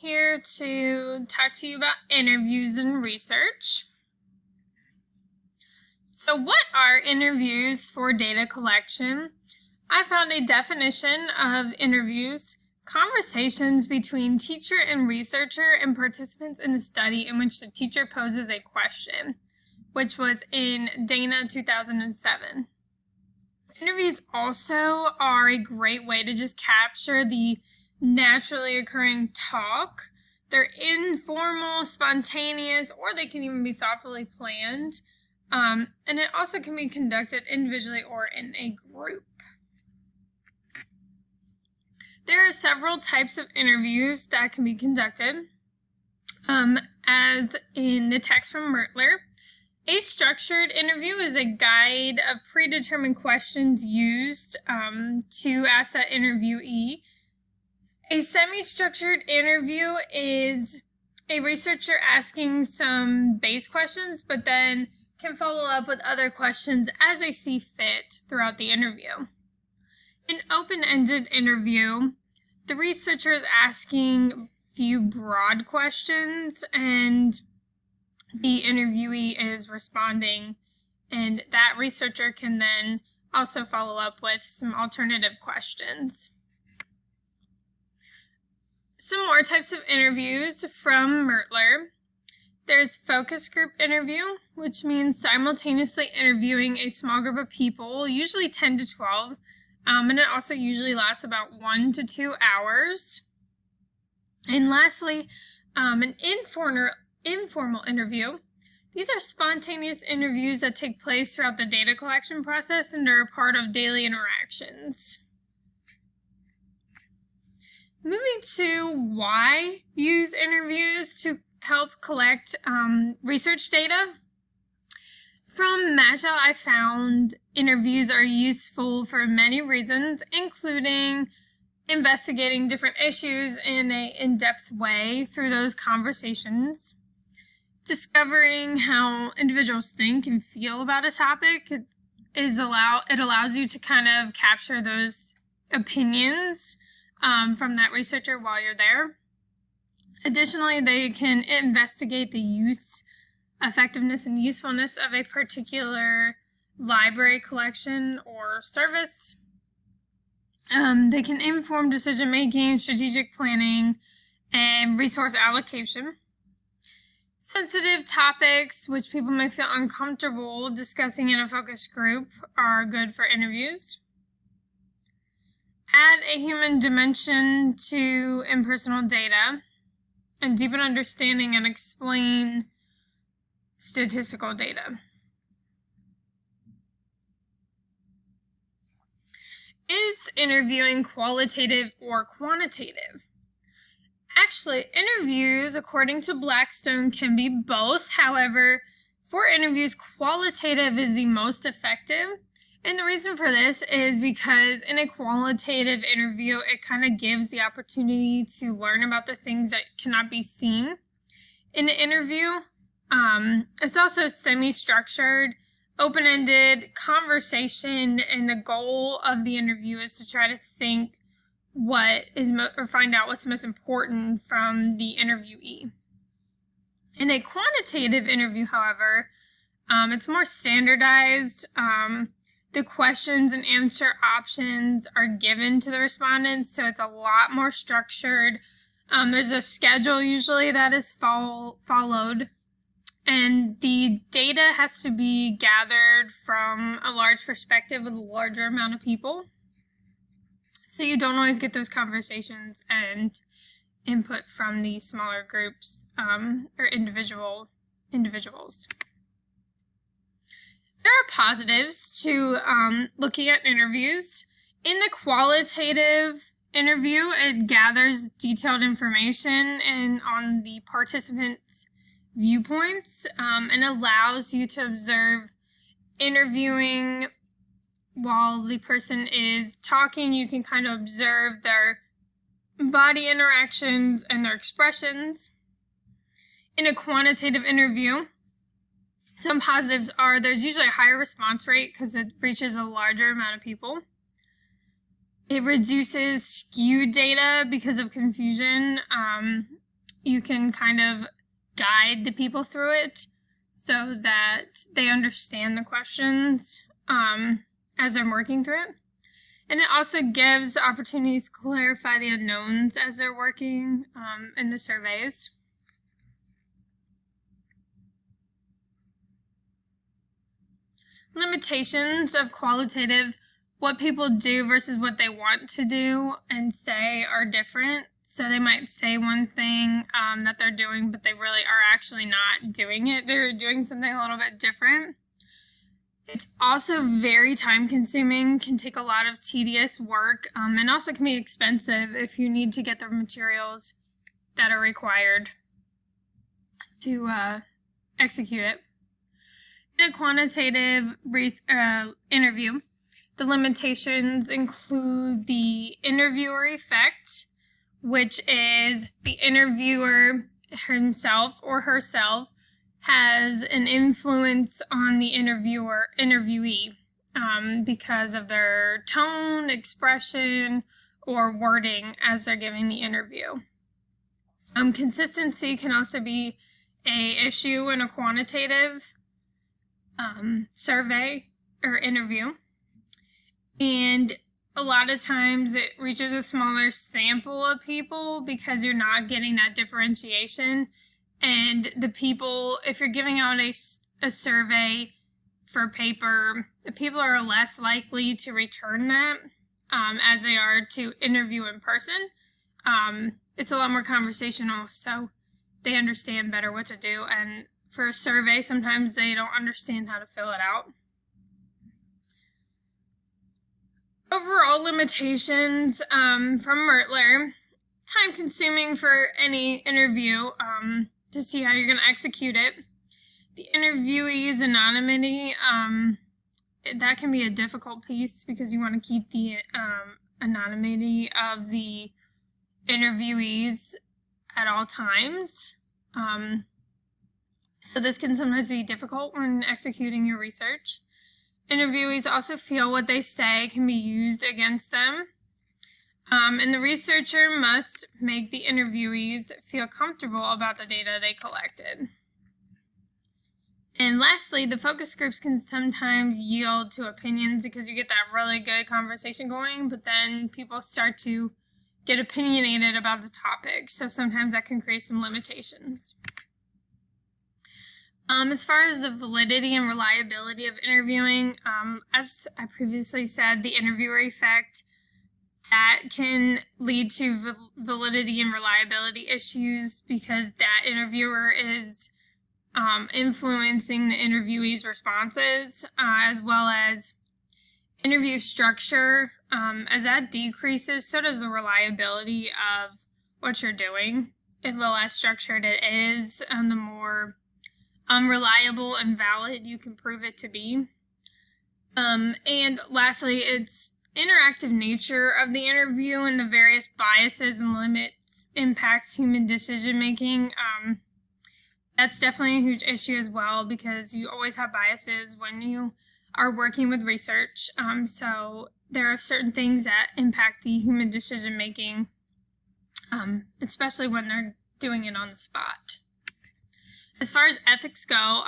here to talk to you about interviews and research. So what are interviews for data collection? I found a definition of interviews: conversations between teacher and researcher and participants in a study in which the teacher poses a question, which was in Dana 2007. Interviews also are a great way to just capture the naturally occurring talk. They're informal, spontaneous, or they can even be thoughtfully planned. And it also can be conducted individually or in a group. There are several types of interviews that can be conducted. As in the text from Mertler, a structured interview is a guide of predetermined questions used to ask that interviewee. A semi-structured interview is a researcher asking some base questions, but then can follow up with other questions as they see fit throughout the interview. An open-ended interview, the researcher is asking few broad questions and the interviewee is responding, and that researcher can then also follow up with some alternative questions. Some more types of interviews from Mertler. There's focus group interview, which means simultaneously interviewing a small group of people, usually 10 to 12, and it also usually lasts about 1 to 2 hours. And lastly, an informal interview. These are spontaneous interviews that take place throughout the data collection process and are a part of daily interactions. Moving to why use interviews to help collect research data. From Magile, I found interviews are useful for many reasons, including investigating different issues in an in-depth way through those conversations, discovering how individuals think and feel about a topic. It allows you to kind of capture those opinions from that researcher while you're there. Additionally, they can investigate the use, effectiveness, and usefulness of a particular library collection or service. They can inform decision-making, strategic planning, and resource allocation. Sensitive topics, which people may feel uncomfortable discussing in a focus group, are good for interviews. Add a human dimension to impersonal data, and deepen understanding and explain statistical data. Is interviewing qualitative or quantitative? Actually, interviews, according to Blackstone, can be both. However, for interviews, qualitative is the most effective. And the reason for this is because in a qualitative interview, it kind of gives the opportunity to learn about the things that cannot be seen in an interview. It's also semi-structured, open-ended conversation, and the goal of the interview is to try to think or find out what's most important from the interviewee. In a quantitative interview, however, it's more standardized. The questions and answer options are given to the respondents, so it's a lot more structured. There's a schedule usually that is followed, and the data has to be gathered from a large perspective with a larger amount of people. So you don't always get those conversations and input from the smaller groups or individuals. There are positives to looking at interviews. In the qualitative interview, it gathers detailed information on the participants' viewpoints and allows you to observe interviewing while the person is talking. You can kind of observe their body interactions and their expressions. In a quantitative interview, some positives are there's usually a higher response rate because it reaches a larger amount of people. It reduces skewed data because of confusion. you can kind of guide the people through it so that they understand the questions as they're working through it. And it also gives opportunities to clarify the unknowns as they're working in the surveys. Limitations of qualitative: what people do versus what they want to do and say are different. So they might say one thing that they're doing, but they really are actually not doing it. They're doing something a little bit different. It's also very time consuming, can take a lot of tedious work, and also can be expensive if you need to get the materials that are required to execute it. In a quantitative interview, the limitations include the interviewer effect, which is the interviewer himself or herself has an influence on the interviewee because of their tone, expression, or wording as they're giving the interview. Consistency can also be an issue in a quantitative survey or interview, and a lot of times it reaches a smaller sample of people because you're not getting that differentiation. And the people, if you're giving out a survey for paper, the people are less likely to return that as they are to interview in person. It's a lot more conversational, so they understand better what to do. And for a survey, sometimes they don't understand how to fill it out. Overall limitations from Mertler: time consuming for any interview to see how you're going to execute it. The interviewee's anonymity, that can be a difficult piece because you want to keep the anonymity of the interviewees at all times. So this can sometimes be difficult when executing your research. Interviewees also feel what they say can be used against them. And the researcher must make the interviewees feel comfortable about the data they collected. And lastly, the focus groups can sometimes yield to opinions because you get that really good conversation going, but then people start to get opinionated about the topic. So sometimes that can create some limitations. As far as the validity and reliability of interviewing, as I previously said, the interviewer effect, that can lead to validity and reliability issues because that interviewer is influencing the interviewee's responses, as well as interview structure. As that decreases, so does the reliability of what you're doing. The less structured it is, and the more reliable and valid you can prove it to be. And lastly, it's interactive nature of the interview and the various biases and limits impacts human decision making. That's definitely a huge issue as well because you always have biases when you are working with research. So there are certain things that impact the human decision making, especially when they're doing it on the spot. As far as ethics go,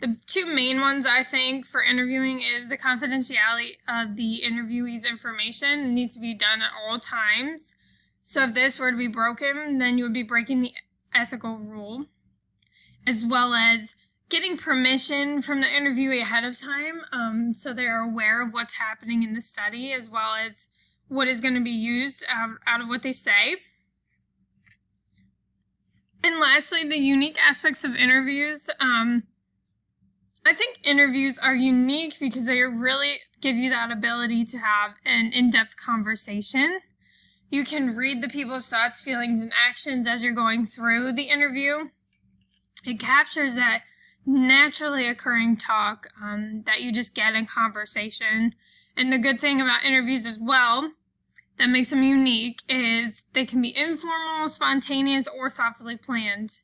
the two main ones I think for interviewing is the confidentiality of the interviewee's information. It needs to be done at all times. So if this were to be broken, then you would be breaking the ethical rule, as well as getting permission from the interviewee ahead of time so they're aware of what's happening in the study, as well as what is going to be used out of what they say. And lastly, the unique aspects of interviews. I think interviews are unique because they really give you that ability to have an in-depth conversation. You can read the people's thoughts, feelings, and actions as you're going through the interview. It captures that naturally occurring talk that you just get in conversation. And the good thing about interviews as well that makes them unique is they can be informal, spontaneous, or thoughtfully planned,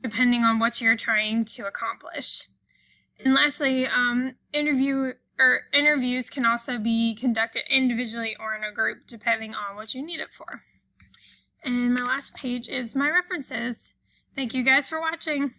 depending on what you're trying to accomplish. And lastly, interviews can also be conducted individually or in a group, depending on what you need it for. And my last page is my references. Thank you guys for watching.